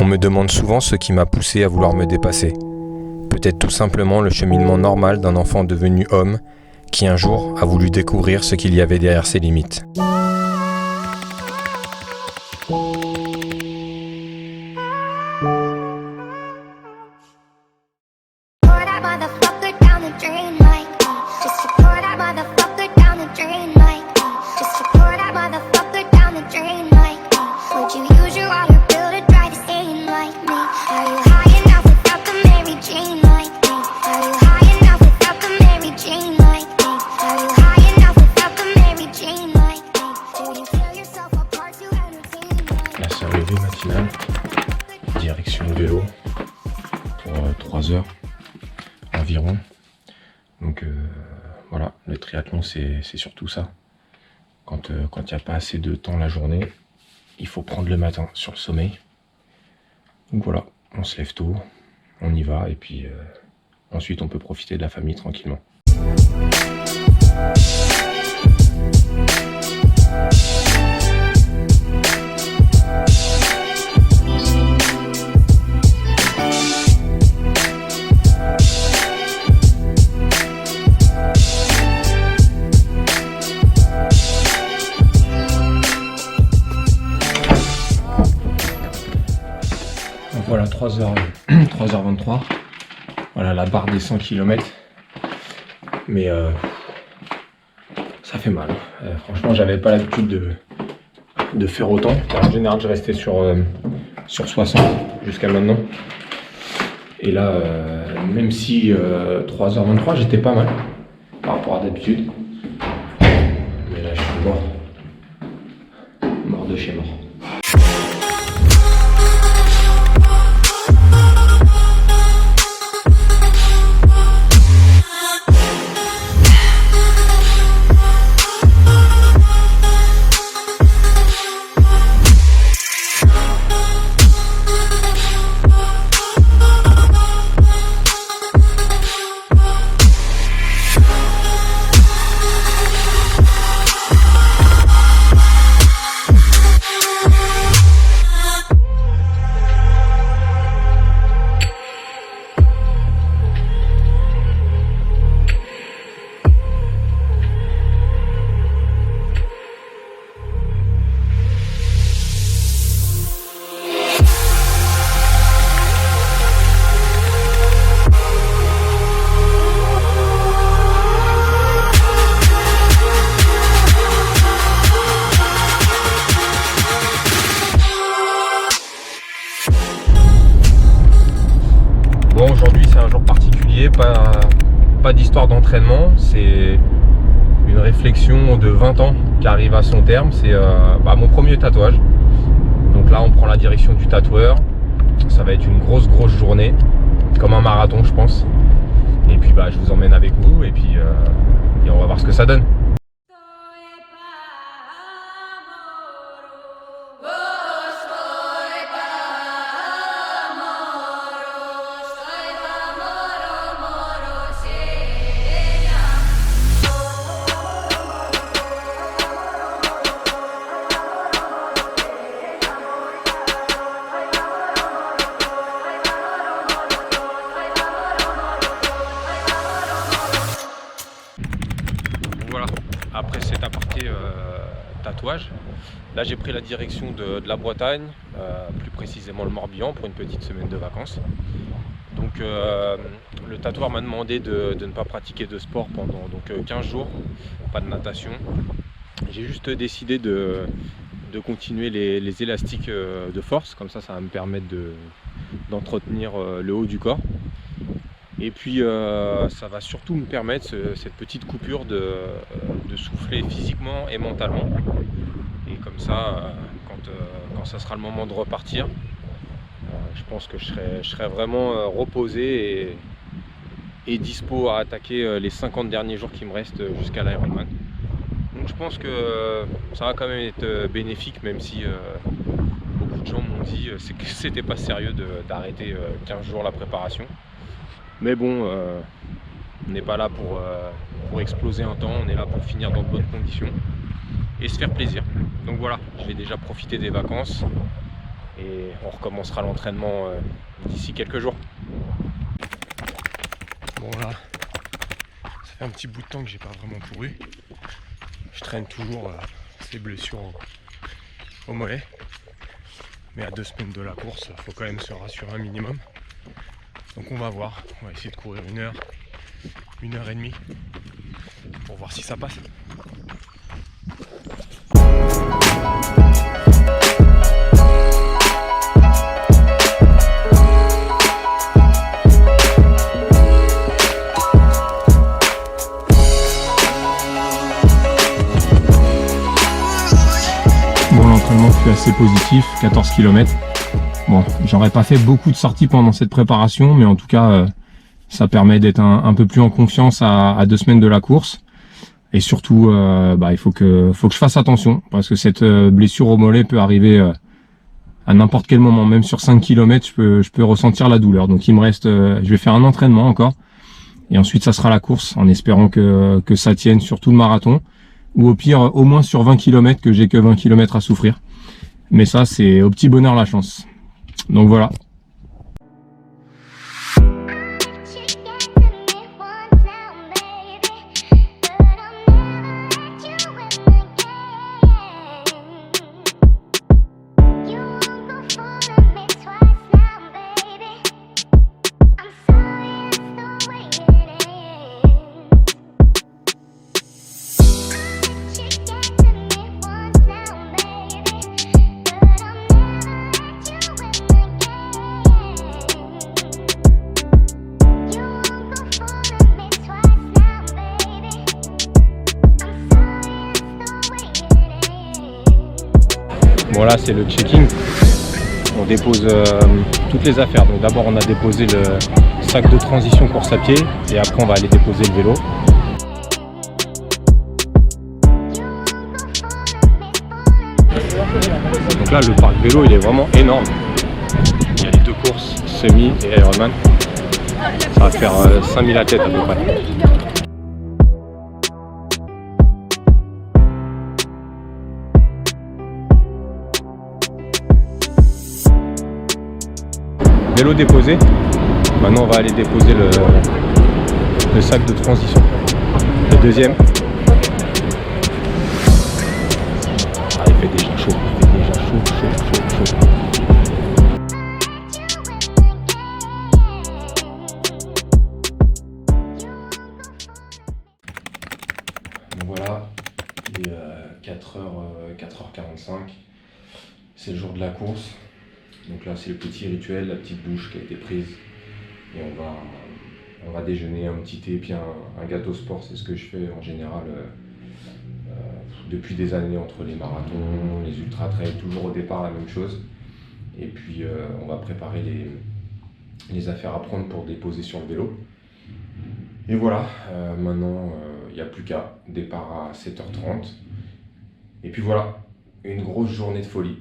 On me demande souvent ce qui m'a poussé à vouloir me dépasser. Peut-être tout simplement le cheminement normal d'un enfant devenu homme qui un jour a voulu découvrir ce qu'il y avait derrière ses limites. Matinale, direction vélo pour 3 heures environ. Donc voilà, le triathlon c'est surtout ça. Quand il n'y a pas assez de temps la journée, il faut prendre le matin sur le sommeil. Donc voilà, on se lève tôt, on y va et puis ensuite on peut profiter de la famille tranquillement. Voilà, 3h23, voilà la barre des 100 km, mais ça fait mal. Franchement, j'avais pas l'habitude de faire autant. En général, je restais sur 60 jusqu'à maintenant. Et là, même si 3h23, j'étais pas mal par rapport à d'habitude. Mais là, je suis mort de chez mort. Bon, aujourd'hui c'est un jour particulier, pas d'histoire d'entraînement, c'est une réflexion de 20 ans qui arrive à son terme, c'est mon premier tatouage. Donc là on prend la direction du tatoueur, ça va être une grosse journée, comme un marathon je pense. Et puis je vous emmène avec vous et puis on va voir ce que ça donne. Voilà, après cet aparté tatouage, là j'ai pris la direction de la Bretagne, plus précisément le Morbihan, pour une petite semaine de vacances. Donc le tatoueur m'a demandé de ne pas pratiquer de sport pendant 15 jours, pas de natation. J'ai juste décidé de continuer les élastiques de force, comme ça va me permettre d'entretenir le haut du corps. Et puis ça va surtout me permettre cette petite coupure de souffler physiquement et mentalement. Et comme ça, quand ça sera le moment de repartir, je pense que je serai vraiment reposé et dispo à attaquer les 50 derniers jours qui me restent jusqu'à l'Ironman. Donc je pense que ça va quand même être bénéfique, même si beaucoup de gens m'ont dit que c'était pas sérieux d'arrêter 15 jours la préparation. Mais bon, on n'est pas là pour exploser un temps, on est là pour finir dans de bonnes conditions et se faire plaisir. Donc voilà, je vais déjà profiter des vacances et on recommencera l'entraînement d'ici quelques jours. Bon là, ça fait un petit bout de temps que j'ai pas vraiment couru. Je traîne toujours ces blessures au mollet. Mais à 2 semaines de la course, il faut quand même se rassurer un minimum. Donc on va voir, on va essayer de courir 1 heure, 1 heure et demie pour voir si ça passe. Bon, l'entraînement fut assez positif, 14 km. Bon, j'aurais pas fait beaucoup de sorties pendant cette préparation, mais en tout cas, ça permet d'être un peu plus en confiance à 2 semaines de la course. Et surtout, il faut que je fasse attention, parce que cette blessure au mollet peut arriver à n'importe quel moment, même sur 5 km, je peux ressentir la douleur. Donc il me reste, je vais faire un entraînement encore, et ensuite ça sera la course, en espérant que ça tienne sur tout le marathon, ou au pire, au moins sur 20 km, que j'ai que 20 km à souffrir. Mais ça, c'est au petit bonheur la chance. Donc voilà. Bon là c'est le checking, on dépose toutes les affaires. Donc d'abord on a déposé le sac de transition course à pied et après on va aller déposer le vélo. Donc là le parc vélo il est vraiment énorme. Il y a les 2 courses, semi et Ironman. Ça va faire 5000 à tête à peu près. Vélo déposé, maintenant on va aller déposer le sac de transition, le deuxième. Ah, il fait déjà chaud, chaud. Donc voilà, il est 4h45, c'est le jour de la course. Donc là c'est le petit rituel, la petite douche qui a été prise et on va déjeuner un petit thé et puis un gâteau sport. C'est ce que je fais en général depuis des années entre les marathons, les ultra trails, toujours au départ la même chose. Et puis on va préparer les affaires à prendre pour déposer sur le vélo. Et voilà, maintenant il n'y a plus qu'à, départ à 7h30. Et puis voilà, une grosse journée de folie.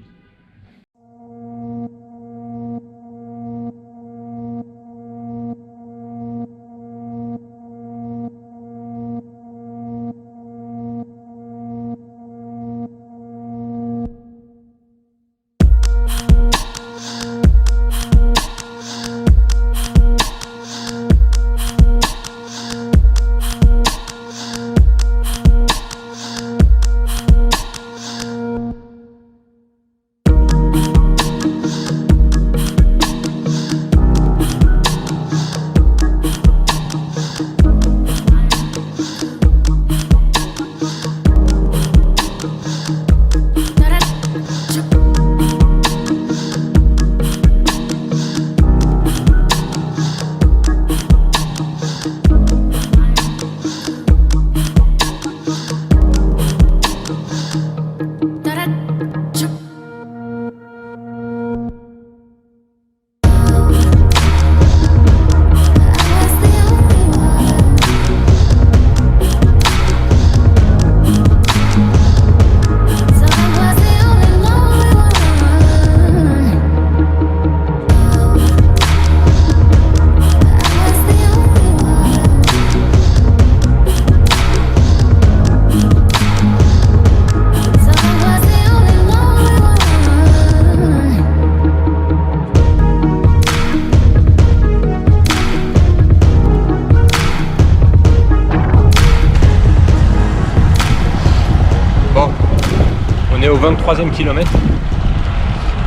On est au 23e kilomètre.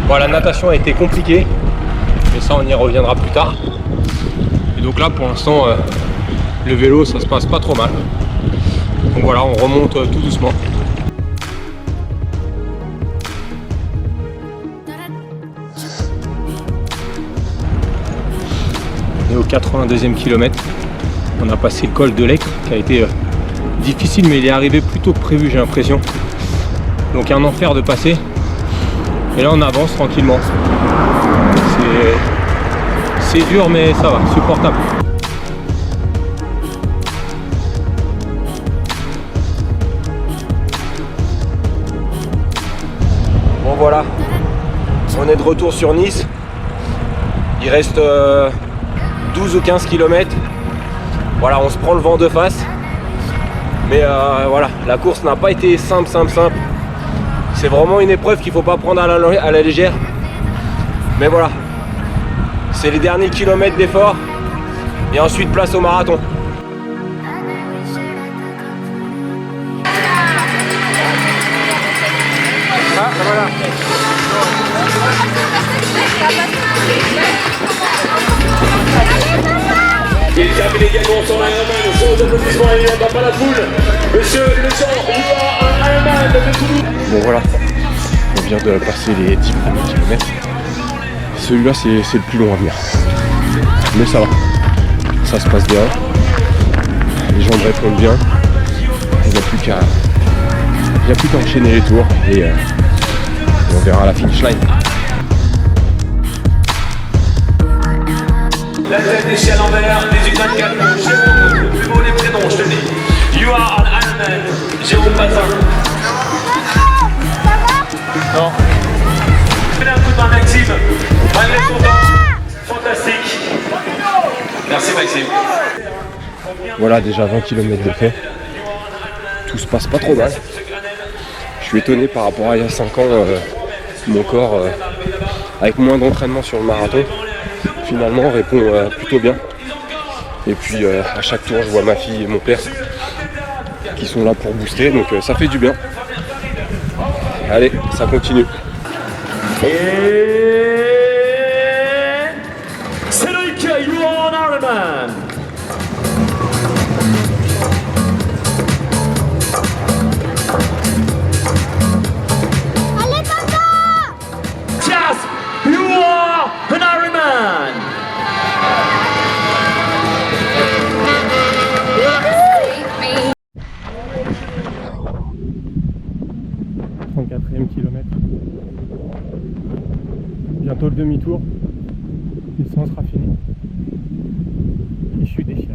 Bon, la natation a été compliquée, mais ça on y reviendra plus tard. Et donc là pour l'instant le vélo ça se passe pas trop mal. Donc voilà, on remonte tout doucement. On est au 82e kilomètre. On a passé le col de l'Ecre qui a été difficile, mais il est arrivé plus tôt que prévu, j'ai l'impression. Donc un enfer de passer. Et là on avance tranquillement. C'est dur mais ça va, supportable. Bon voilà, on est de retour sur Nice. Il reste 12 ou 15 km. Voilà, on se prend le vent de face. Mais voilà, la course n'a pas été simple. C'est vraiment une épreuve qu'il ne faut pas prendre à la légère. Mais voilà, c'est les derniers kilomètres d'effort. Et ensuite place au marathon. Ah, voilà. Il termine également son Ironman, sans applaudissements et on n'a pas la foule. Monsieur le sang, il y a un Ironman de Toulouse. Bon voilà, on vient de passer les 10 premiers kilomètres. Celui-là c'est le plus long à venir. Mais ça va, ça se passe bien. Les jambes répondent bien. Il n'y a plus qu'à enchaîner les tours et on verra la finish line. La tête des chiens à l'envers, 18-24, Jérôme, le plus beau des prénoms, je te dis. You are an Ironman, Jérôme Bazin. Non. Fais un coup de main, Maxime. Malgré son temps, fantastique. Merci, Maxime. Voilà, déjà 20 km de fait. Tout se passe pas trop mal. Je suis étonné par rapport à il y a 5 ans, mon corps, avec moins d'entraînement sur le marathon, finalement répond plutôt bien. Et puis à chaque tour je vois ma fille et mon père qui sont là pour booster, donc ça fait du bien. Allez, ça continue. Et c'est Loïc, you are an Ironman. Allez, papa! Jasp, you are an Ironman. Kilomètre. Bientôt le demi-tour. Le sang sera fini. Et je suis déchiré.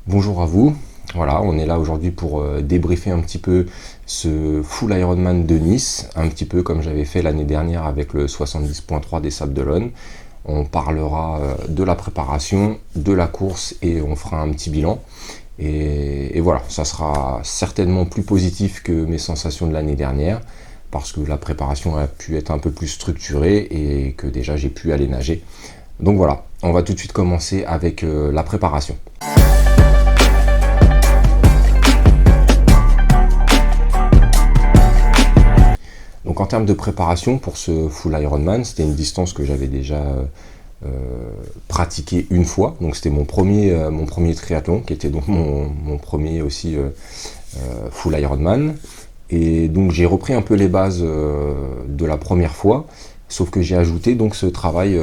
Bonjour à vous, voilà, on est là aujourd'hui pour débriefer un petit peu ce full Ironman de Nice, un petit peu comme j'avais fait l'année dernière avec le 70.3 des Sables d'Olonne. On parlera de la préparation, de la course et on fera un petit bilan. Et voilà, ça sera certainement plus positif que mes sensations de l'année dernière parce que la préparation a pu être un peu plus structurée et que déjà j'ai pu aller nager. Donc voilà, on va tout de suite commencer avec la préparation. Donc en termes de préparation pour ce full Ironman, c'était une distance que j'avais déjà pratiqué une fois. Donc c'était mon premier triathlon, qui était donc mon premier aussi full Ironman. Et donc j'ai repris un peu les bases de la première fois, sauf que j'ai ajouté donc ce travail,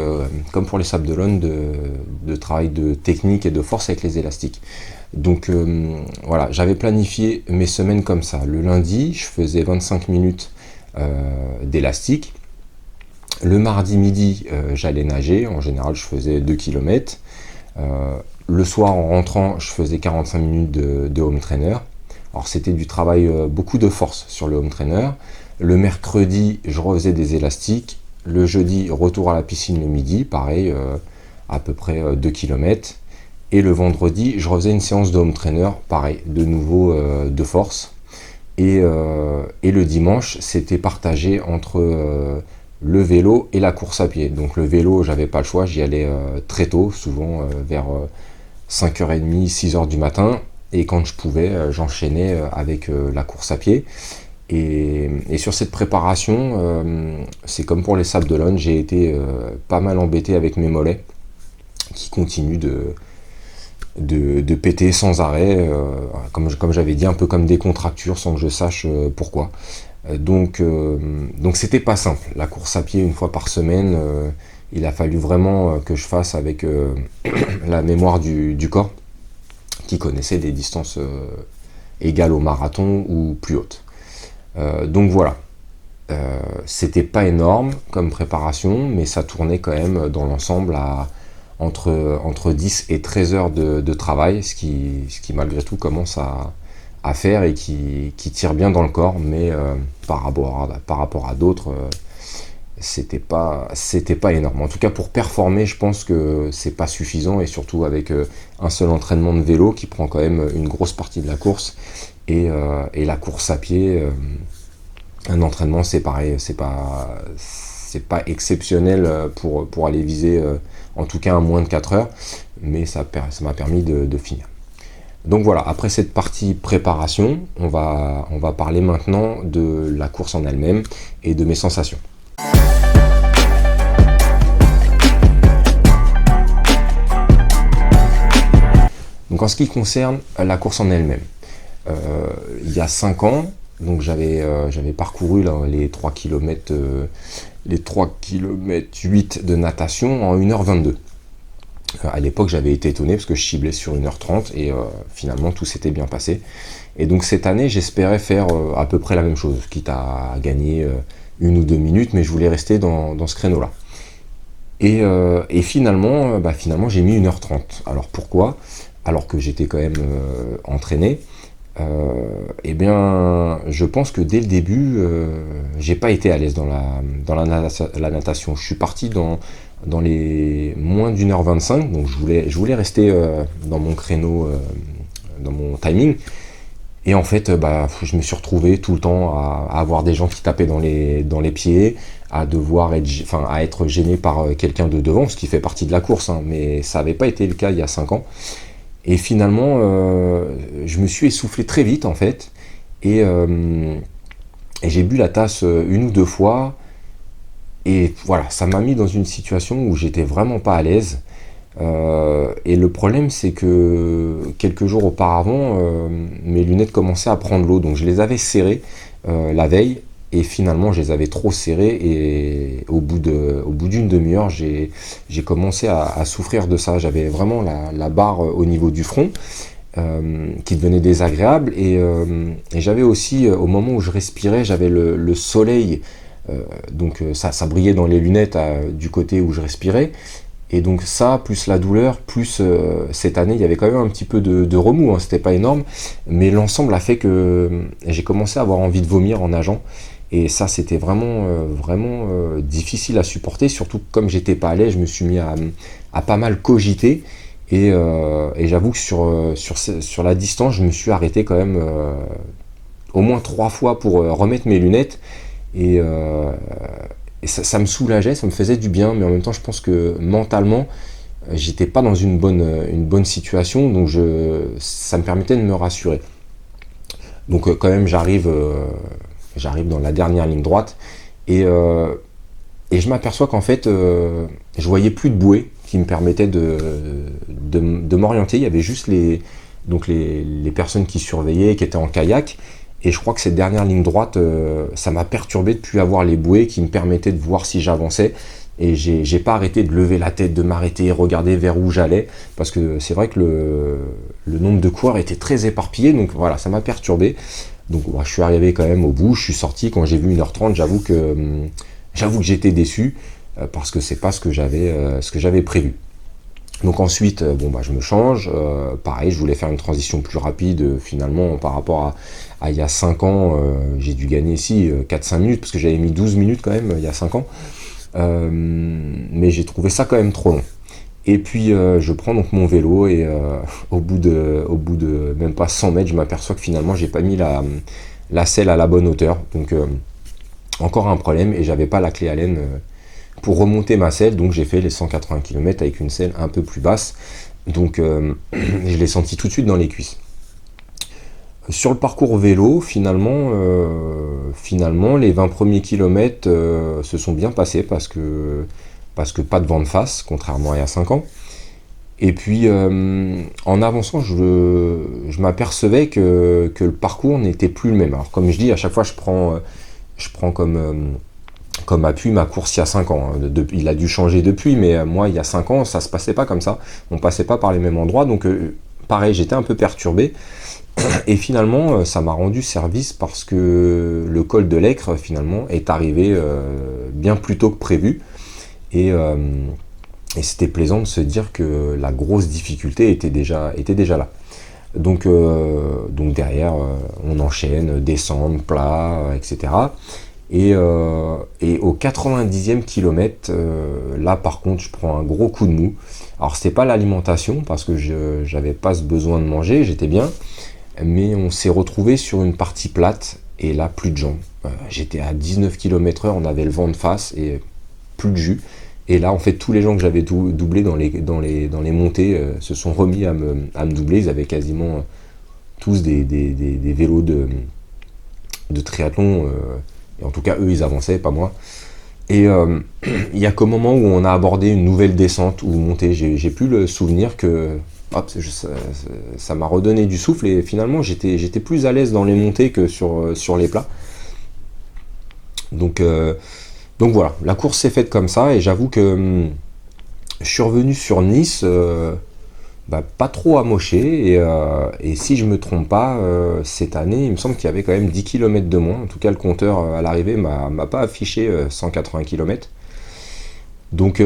comme pour les Sables d'Olonne, de travail de technique et de force avec les élastiques. Donc voilà, j'avais planifié mes semaines comme ça. Le lundi, je faisais 25 minutes d'élastique. Le mardi midi, j'allais nager. En général, je faisais 2 km. Le soir, en rentrant, je faisais 45 minutes de home trainer. Alors, c'était du travail, beaucoup de force sur le home trainer. Le mercredi, je refaisais des élastiques. Le jeudi, retour à la piscine le midi. Pareil, à peu près 2 km. Et le vendredi, je refaisais une séance de home trainer. Pareil, de nouveau de force. Et le dimanche, c'était partagé entre le vélo et la course à pied. Donc le vélo, j'avais pas le choix, j'y allais très tôt, souvent vers 5h30, 6h du matin. Et quand je pouvais, j'enchaînais avec la course à pied. Et sur cette préparation, c'est comme pour les Sables d'Olonne, j'ai été pas mal embêté avec mes mollets qui continuent de péter sans arrêt, comme j'avais dit, un peu comme des contractures sans que je sache pourquoi. Donc c'était pas simple. La course à pied une fois par semaine, il a fallu vraiment que je fasse avec la mémoire du corps, qui connaissait des distances égales au marathon ou plus hautes. Donc voilà, c'était pas énorme comme préparation, mais ça tournait quand même dans l'ensemble à entre 10 et 13 heures de travail, ce qui malgré tout commence à faire et qui tire bien dans le corps, mais par rapport à d'autres, c'était pas énorme. En tout cas, pour performer, je pense que c'est pas suffisant, et surtout avec un seul entraînement de vélo qui prend quand même une grosse partie de la course, et la course à pied, un entraînement, c'est pareil, c'est pas exceptionnel pour aller viser en tout cas un moins de 4 heures, mais ça m'a permis de finir. Donc voilà, après cette partie préparation, on va parler maintenant de la course en elle-même et de mes sensations. Donc en ce qui concerne la course en elle-même, il y a 5 ans, donc j'avais parcouru là, les 3 km 8 de natation en 1h22. À l'époque, j'avais été étonné parce que je ciblais sur 1h30 et finalement tout s'était bien passé. Et donc cette année, j'espérais faire à peu près la même chose, quitte à gagner 1 ou 2 minutes, mais je voulais rester dans ce créneau-là. Et finalement, j'ai mis 1h30. Alors pourquoi ? Alors que j'étais quand même entraîné. Eh bien, je pense que dès le début, j'ai pas été à l'aise dans la natation. Je suis parti dans les moins d'1h25, donc je voulais rester dans mon créneau, dans mon timing. Et en fait, je me suis retrouvé tout le temps à avoir des gens qui tapaient dans les pieds, à être gêné par quelqu'un de devant, ce qui fait partie de la course, hein, mais ça n'avait pas été le cas il y a 5 ans. Et finalement, je me suis essoufflé très vite en fait, et j'ai bu la tasse 1 ou 2 fois, et voilà, ça m'a mis dans une situation où j'étais vraiment pas à l'aise. Et le problème, c'est que quelques jours auparavant, mes lunettes commençaient à prendre l'eau, donc je les avais serrées la veille, et finalement je les avais trop serrées, et au bout d'une demi-heure, j'ai commencé à souffrir de ça. J'avais vraiment la barre au niveau du front qui devenait désagréable, et j'avais aussi, au moment où je respirais, j'avais le soleil, donc ça brillait dans les lunettes du côté où je respirais. Et donc ça, plus la douleur, plus cette année, il y avait quand même un petit peu de remous, hein, c'était pas énorme, mais l'ensemble a fait que j'ai commencé à avoir envie de vomir en nageant, et ça c'était vraiment difficile à supporter, surtout que comme j'étais pas à l'aise, je me suis mis à pas mal cogiter, et j'avoue que sur la distance, je me suis arrêté quand même au moins 3 fois pour remettre mes lunettes, et ça me soulageait, ça me faisait du bien, mais en même temps je pense que mentalement j'étais pas dans une bonne situation, donc ça me permettait de me rassurer. Donc quand même j'arrive dans la dernière ligne droite et je m'aperçois qu'en fait je voyais plus de bouée qui me permettait de m'orienter. Il y avait juste les personnes qui surveillaient, qui étaient en kayak. Et je crois que cette dernière ligne droite, ça m'a perturbé de plus avoir les bouées qui me permettaient de voir si j'avançais. Et j'ai pas arrêté de lever la tête, de m'arrêter, regarder vers où j'allais, parce que c'est vrai que le nombre de coureurs était très éparpillé, donc voilà, ça m'a perturbé. Donc bon, je suis arrivé quand même au bout, je suis sorti, quand j'ai vu 1h30, j'avoue que j'étais déçu, parce que c'est pas ce que j'avais prévu. Donc ensuite, je me change, pareil, je voulais faire une transition plus rapide, finalement, par rapport à il y a 5 ans, j'ai dû gagner ici 4-5 minutes, parce que j'avais mis 12 minutes quand même, il y a 5 ans. Mais j'ai trouvé ça quand même trop long. Et puis je prends donc mon vélo et au bout de même pas 100 mètres, je m'aperçois que finalement j'ai pas mis la selle à la bonne hauteur. Donc encore un problème, et j'avais pas la clé Allen pour remonter ma selle, donc j'ai fait les 180 km avec une selle un peu plus basse. Donc je l'ai senti tout de suite dans les cuisses. Sur le parcours vélo, finalement les 20 premiers kilomètres se sont bien passés parce que pas de vent de face, contrairement à il y a 5 ans. Et puis, en avançant, je m'apercevais que le parcours n'était plus le même. Alors, comme je dis, à chaque fois, je prends comme appui ma course il y a 5 ans. Il a dû changer depuis, mais moi, il y a 5 ans, ça se passait pas comme ça. On passait pas par les mêmes endroits, donc pareil, j'étais un peu perturbé. Et finalement, ça m'a rendu service parce que le col de l'Aicre, finalement, est arrivé bien plus tôt que prévu. Et c'était plaisant de se dire que la grosse difficulté était déjà là. Donc derrière, on enchaîne, descente, plat, etc. Et au 90e kilomètre, là par contre, je prends un gros coup de mou. Alors c'était pas l'alimentation, parce que j'avais pas ce besoin de manger, j'étais bien. Mais on s'est retrouvé sur une partie plate, et là, plus de jambes. J'étais à 19 km/h, on avait le vent de face, et plus de jus. Et là, en fait, tous les gens que j'avais doublés dans les montées se sont remis à me doubler. Ils avaient quasiment tous des vélos de triathlon. Et en tout cas, eux, ils avançaient, pas moi. Et il y a qu'au moment où on a abordé une nouvelle descente ou montée, j'ai pu le souvenir que ça m'a redonné du souffle. Et finalement, j'étais plus à l'aise dans les montées que sur les plats. Donc voilà, la course s'est faite comme ça, et j'avoue que je suis revenu sur Nice pas trop amoché, et si je me trompe pas, cette année, il me semble qu'il y avait quand même 10 km de moins. En tout cas, le compteur à l'arrivée m'a pas affiché 180 km. Donc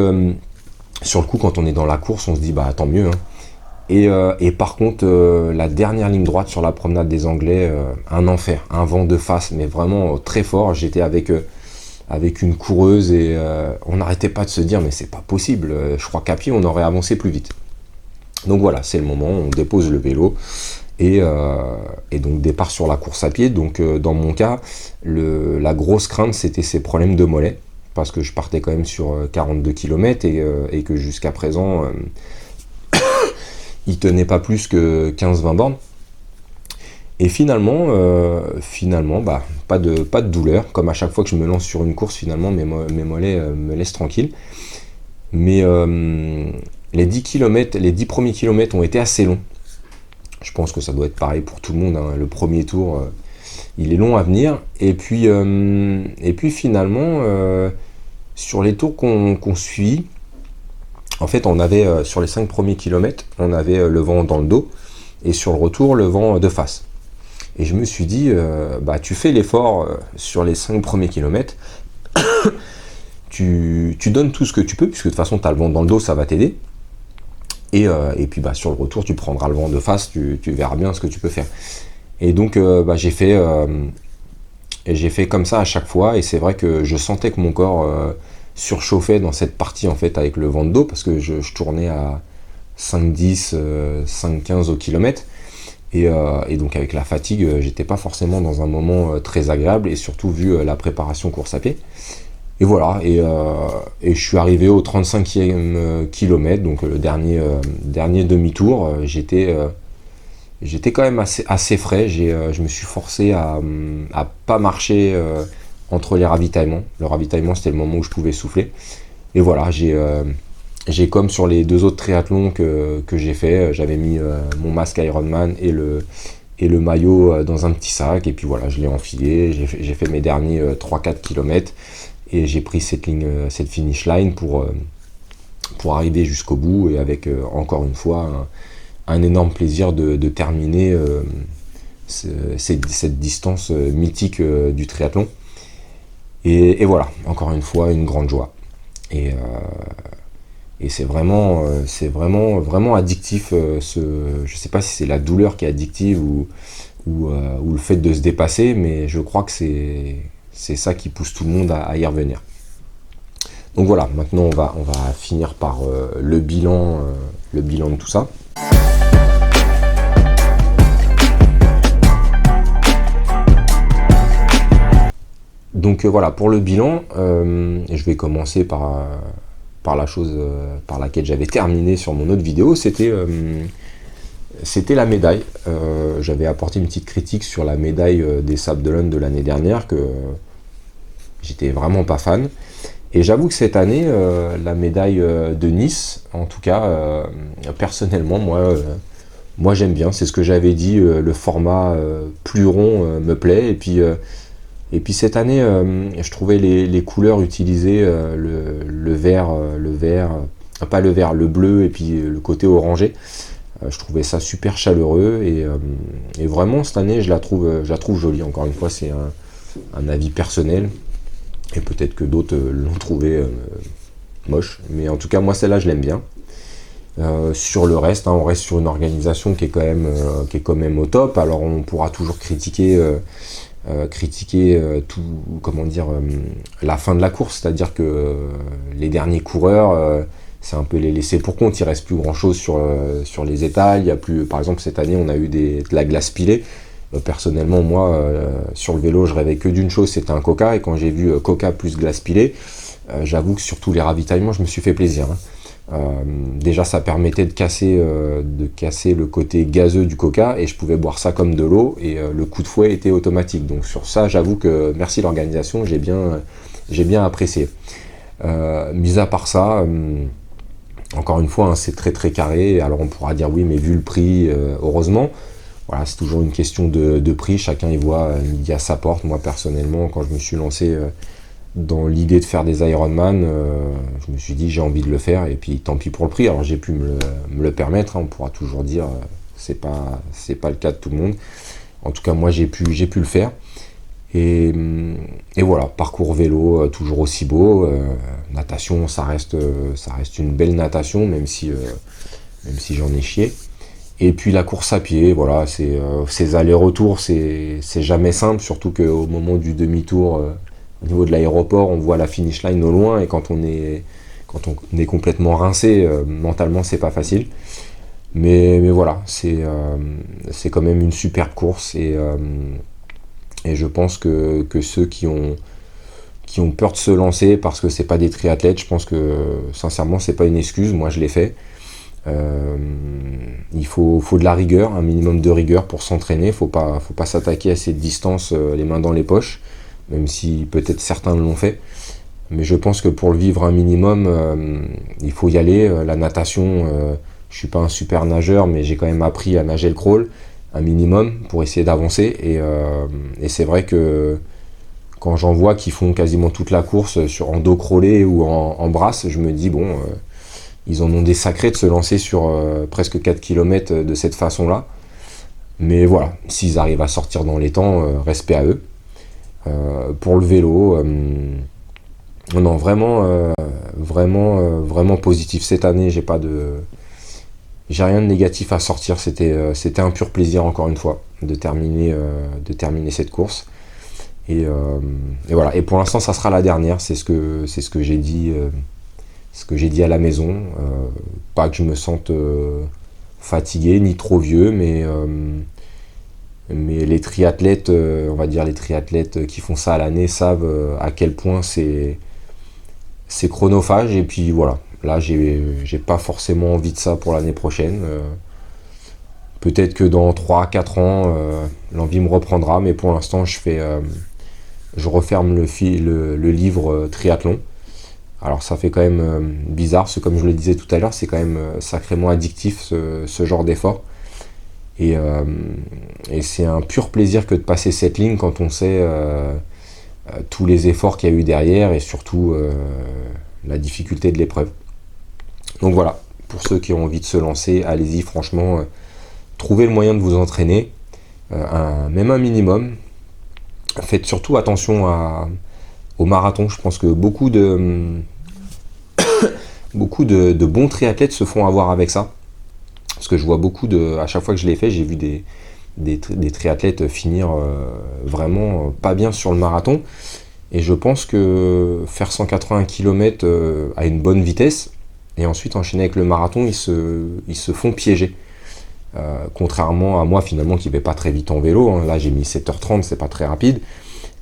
sur le coup, quand on est dans la course, on se dit tant mieux, hein. Et par contre, la dernière ligne droite sur la promenade des Anglais, un enfer, un vent de face, mais vraiment très fort. J'étais avec une coureuse, et on n'arrêtait pas de se dire mais c'est pas possible, je crois qu'à pied on aurait avancé plus vite. Donc voilà, c'est le moment, on dépose le vélo, et donc départ sur la course à pied. Donc dans mon cas, la grosse crainte, c'était ces problèmes de mollets, parce que je partais quand même sur 42 km, et que jusqu'à présent il tenait pas plus que 15-20 bornes. Et finalement, pas de douleur. Comme à chaque fois que je me lance sur une course, finalement, mes mollets me laissent tranquille. Mais les 10 premiers kilomètres ont été assez longs. Je pense que ça doit être pareil pour tout le monde, hein. Le premier tour, il est long à venir. Et puis finalement, sur les tours qu'on suit, en fait, on avait, sur les 5 premiers kilomètres, on avait le vent dans le dos, et sur le retour, le vent de face. Et je me suis dit, tu fais l'effort sur les 5 premiers kilomètres, tu donnes tout ce que tu peux, puisque de toute façon, tu as le vent dans le dos, ça va t'aider. Et puis sur le retour, tu prendras le vent de face, tu verras bien ce que tu peux faire. Et donc, j'ai fait comme ça à chaque fois, et c'est vrai que je sentais que mon corps surchauffait dans cette partie, en fait, avec le vent de dos, parce que je tournais à 5-10, 5-15 au kilomètre. Et donc avec la fatigue, j'étais pas forcément dans un moment très agréable, et surtout vu la préparation course à pied. Et voilà, et je suis arrivé au 35e kilomètre, donc le dernier demi-tour. J'étais quand même assez frais. Je me suis forcé à pas marcher entre les ravitaillements. Le ravitaillement, c'était le moment où je pouvais souffler. Et voilà, j'ai comme sur les 2 autres triathlons que j'ai fait, j'avais mis mon masque Ironman et le maillot dans un petit sac. Et puis voilà, je l'ai enfilé, j'ai fait mes derniers 3-4 km. Et j'ai pris cette finish line pour arriver jusqu'au bout, et avec encore une fois un énorme plaisir de terminer cette distance mythique du triathlon. Et voilà, encore une fois, une grande joie. Et c'est vraiment addictif. Je sais pas si c'est la douleur qui est addictive ou le fait de se dépasser, mais je crois que c'est ça qui pousse tout le monde à y revenir. Donc voilà, maintenant on va finir par le bilan de tout ça. Donc voilà, pour le bilan, je vais commencer par la chose par laquelle j'avais terminé sur mon autre vidéo, c'était la médaille. J'avais apporté une petite critique sur la médaille des Sables d'Olonne de l'année dernière, que j'étais vraiment pas fan. Et j'avoue que cette année, la médaille de Nice, en tout cas, personnellement, moi j'aime bien. C'est ce que j'avais dit, le format plus rond me plaît. Et puis cette année, je trouvais les couleurs utilisées, le vert, pas le vert, le bleu et puis le côté orangé. Je trouvais ça super chaleureux, et vraiment cette année je la trouve jolie. Encore une fois, c'est un avis personnel, et peut-être que d'autres l'ont trouvé moche, mais en tout cas moi celle-là je l'aime bien. Sur le reste, on reste sur une organisation qui est quand même au top. Alors on pourra toujours critiquer la fin de la course, c'est-à-dire que les derniers coureurs, c'est un peu les laissés pour compte. Il reste plus grand chose sur les étals. Il y a plus, par exemple cette année on a eu de la glace pilée. Personnellement, moi, sur le vélo, je rêvais que d'une chose, c'était un Coca. Et quand j'ai vu Coca plus glace pilée, j'avoue que sur tous les ravitaillements, je me suis fait plaisir. Déjà, ça permettait de casser le côté gazeux du Coca, et je pouvais boire ça comme de l'eau, et le coup de fouet était automatique. Donc sur ça, j'avoue que merci l'organisation, j'ai bien apprécié. Mis à part ça, encore une fois, c'est très très carré. Alors on pourra dire oui, mais vu le prix, heureusement. Voilà, c'est toujours une question de prix, chacun y voit midi à sa porte. Moi personnellement, quand je me suis lancé dans l'idée de faire des Ironman, je me suis dit j'ai envie de le faire, et puis tant pis pour le prix. Alors j'ai pu me le permettre, on pourra toujours dire c'est pas le cas de tout le monde. En tout cas moi j'ai pu le faire, et voilà, parcours vélo toujours aussi beau. Natation, ça reste une belle natation, même si j'en ai chié. Et puis la course à pied, voilà, ces allers-retours, c'est jamais simple, surtout qu'au moment du demi-tour, au niveau de l'aéroport, on voit la finish line au loin, et quand on est complètement rincé, mentalement, c'est pas facile. Mais voilà, c'est quand même une superbe course, et je pense que ceux qui ont peur de se lancer parce que c'est pas des triathlètes, je pense que sincèrement c'est pas une excuse. Moi je l'ai fait. Il faut de la rigueur, un minimum de rigueur pour s'entraîner. Faut pas s'attaquer à cette distance les mains dans les poches, même si peut-être certains l'ont fait. Mais je pense que pour le vivre un minimum, il faut y aller. La natation, je suis pas un super nageur, mais j'ai quand même appris à nager le crawl, un minimum, pour essayer d'avancer. Et c'est vrai que quand j'en vois qui font quasiment toute la course en dos crawlé ou en brasse, je me dis bon, ils en ont des sacrés de se lancer sur presque 4 km de cette façon-là. Mais voilà, s'ils arrivent à sortir dans les temps, respect à eux. Pour le vélo, non, vraiment positif. Cette année, j'ai rien de négatif à sortir. C'était un pur plaisir, encore une fois, de terminer cette course. Et voilà. Et pour l'instant, ça sera la dernière. C'est ce que j'ai dit. Ce que j'ai dit à la maison. Pas que je me sente fatigué ni trop vieux, mais les triathlètes, on va dire les triathlètes qui font ça à l'année, savent à quel point c'est c'est chronophage, et puis voilà. Là, j'ai pas forcément envie de ça pour l'année prochaine. Peut-être que dans 3-4 ans, l'envie me reprendra, mais pour l'instant, je referme le livre triathlon. Alors ça fait quand même bizarre, parce que comme je le disais tout à l'heure, c'est quand même sacrément addictif ce genre d'effort. Et c'est un pur plaisir que de passer cette ligne quand on sait tous les efforts qu'il y a eu derrière, et surtout la difficulté de l'épreuve. Donc voilà, pour ceux qui ont envie de se lancer, allez-y, franchement, trouvez le moyen de vous entraîner, même un minimum. Faites surtout attention au marathon. Je pense que beaucoup de bons triathlètes se font avoir avec ça. Parce que je vois à chaque fois que je l'ai fait, j'ai vu des triathlètes finir vraiment pas bien sur le marathon. Et je pense que faire 180 km à une bonne vitesse, et ensuite enchaîner avec le marathon, ils se font piéger. Contrairement à moi finalement qui ne vais pas très vite en vélo, hein. Là j'ai mis 7h30, c'est pas très rapide,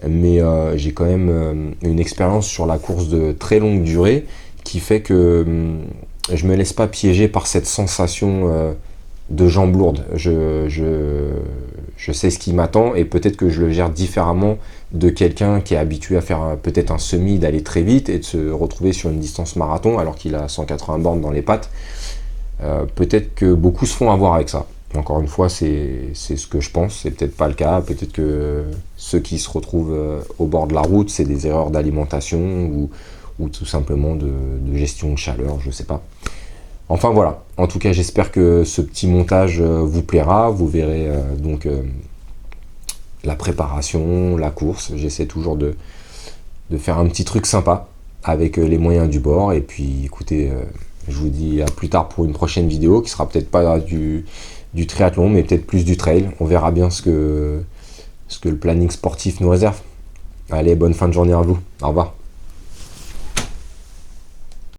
mais j'ai quand même une expérience sur la course de très longue durée qui fait que je me laisse pas piéger par cette sensation de jambes lourdes. Je sais ce qui m'attend, et peut-être que je le gère différemment de quelqu'un qui est habitué à faire peut-être un semi, d'aller très vite et de se retrouver sur une distance marathon alors qu'il a 180 bornes dans les pattes. Peut-être que beaucoup se font avoir avec ça. Encore une fois, c'est ce que je pense, c'est peut-être pas le cas. Peut-être que ceux qui se retrouvent au bord de la route, c'est des erreurs d'alimentation ou tout simplement de gestion de chaleur, je sais pas. Enfin voilà, en tout cas j'espère que ce petit montage vous plaira. Vous verrez donc la préparation, la course. J'essaie toujours de faire un petit truc sympa avec les moyens du bord. Et puis écoutez, je vous dis à plus tard pour une prochaine vidéo qui sera peut-être pas du triathlon, mais peut-être plus du trail. On verra bien ce que le planning sportif nous réserve. Allez, bonne fin de journée à vous. Au revoir.